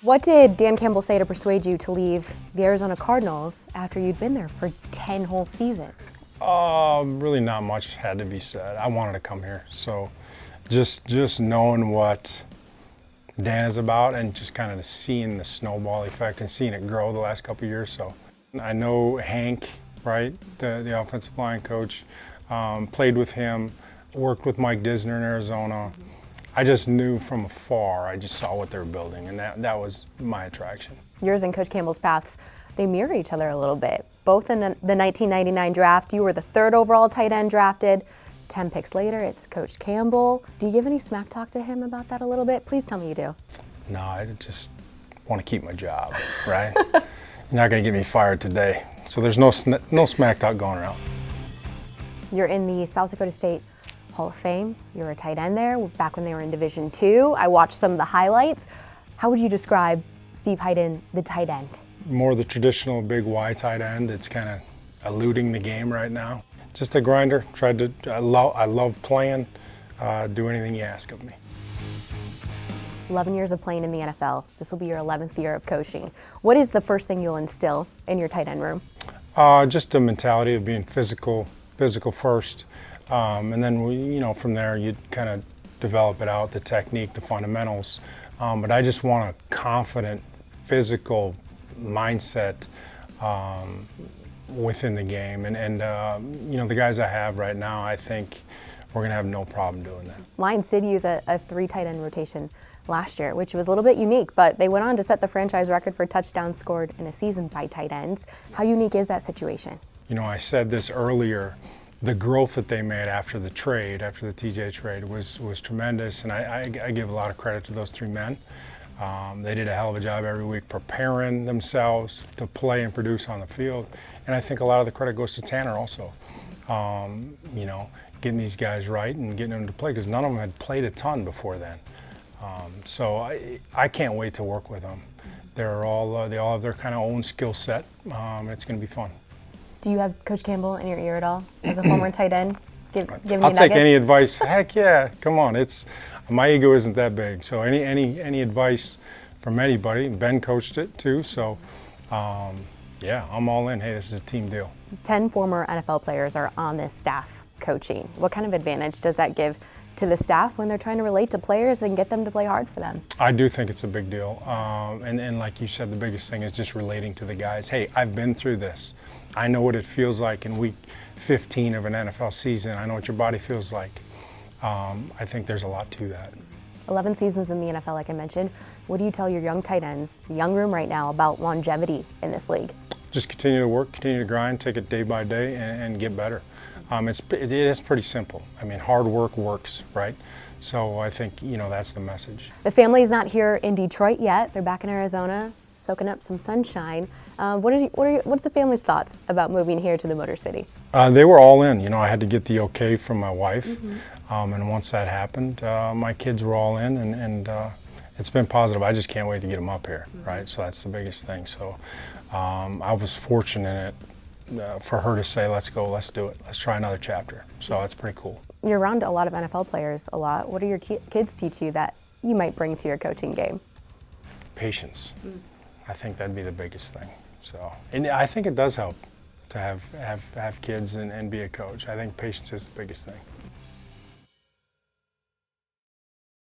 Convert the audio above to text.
What did Dan Campbell say to persuade you to leave the Arizona Cardinals after you'd been there for 10 whole seasons? Really not much had to be said. I wanted to come here. So just knowing what Dan is about and just kind of seeing the snowball effect and seeing it grow the last couple of years. So I know Hank, right, the offensive line coach, played with him, worked with Mike Disner in Arizona. I just knew from afar, I just saw what they were building, and that was my attraction. Yours and Coach Campbell's paths, they mirror each other a little bit. Both in the 1999 draft, you were the 3rd overall tight end drafted. 10 picks later, it's Coach Campbell. Do you give any smack talk to him about that a little bit? Please tell me you do. No, I just want to keep my job, right? You're not going to get me fired today. So there's no smack talk going around. You're in the South Dakota State Hall of Fame. You were a tight end there back when they were in Division II. I watched some of the highlights. How would you describe Steve Heiden, the tight end? More the traditional big Y tight end that's kind of eluding the game right now. Just a grinder. I love playing. Do anything you ask of me. 11 years of playing in the NFL. This will be your 11th year of coaching. What is the first thing you'll instill in your tight end room? Just a mentality of being physical first. And then, from there, you kind of develop it out, the technique, the fundamentals. But I just want a confident, physical mindset within the game. And the guys I have right now, I think we're going to have no problem doing that. Lions did use a 3 tight end rotation last year, which was a little bit unique, but they went on to set the franchise record for touchdowns scored in a season by tight ends. How unique is that situation? I said this earlier. The growth that they made after the TJ trade was tremendous, and I give a lot of credit to those 3 men. They did a hell of a job every week preparing themselves to play and produce on the field, and I think a lot of the credit goes to Tanner also. Getting these guys right and getting them to play, because none of them had played a ton before then. So I can't wait to work with them. They all have their kind of own skill set. It's going to be fun. Do you have Coach Campbell in your ear at all as a former tight end? Give me I'll nuggets. take any advice. Heck yeah, come on. My ego isn't that big, so any advice from anybody. Ben coached it too, so yeah, I'm all in. Hey, this is a team deal. 10 former NFL players are on this staff coaching. What kind of advantage does that give to the staff when they're trying to relate to players and get them to play hard for them? I do think it's a big deal, and like you said, the biggest thing is just relating to the guys. Hey, I've been through this. I know what it feels like in week 15 of an NFL season. I know what your body feels like. I think there's a lot to that. 11 seasons in the NFL, like I mentioned. What do you tell your young tight ends, the young room right now, about longevity in this league? Just continue to work, continue to grind, take it day by day, and get better. It is pretty simple. I mean, hard work works, right? So I think, that's the message. The family's not here in Detroit yet. They're back in Arizona, soaking up some sunshine. What's the family's thoughts about moving here to the Motor City? They were all in. I had to get the okay from my wife. And once that happened, my kids were all in, and it's been positive. I just can't wait to get them up here, right? So that's the biggest thing. So I was fortunate for her to say, let's go, let's do it. Let's try another chapter. So that's pretty cool. You're around a lot of NFL players a lot. What do your kids teach you that you might bring to your coaching game? Patience. I think that'd be the biggest thing. So, and I think it does help to have kids and be a coach. I think patience is the biggest thing.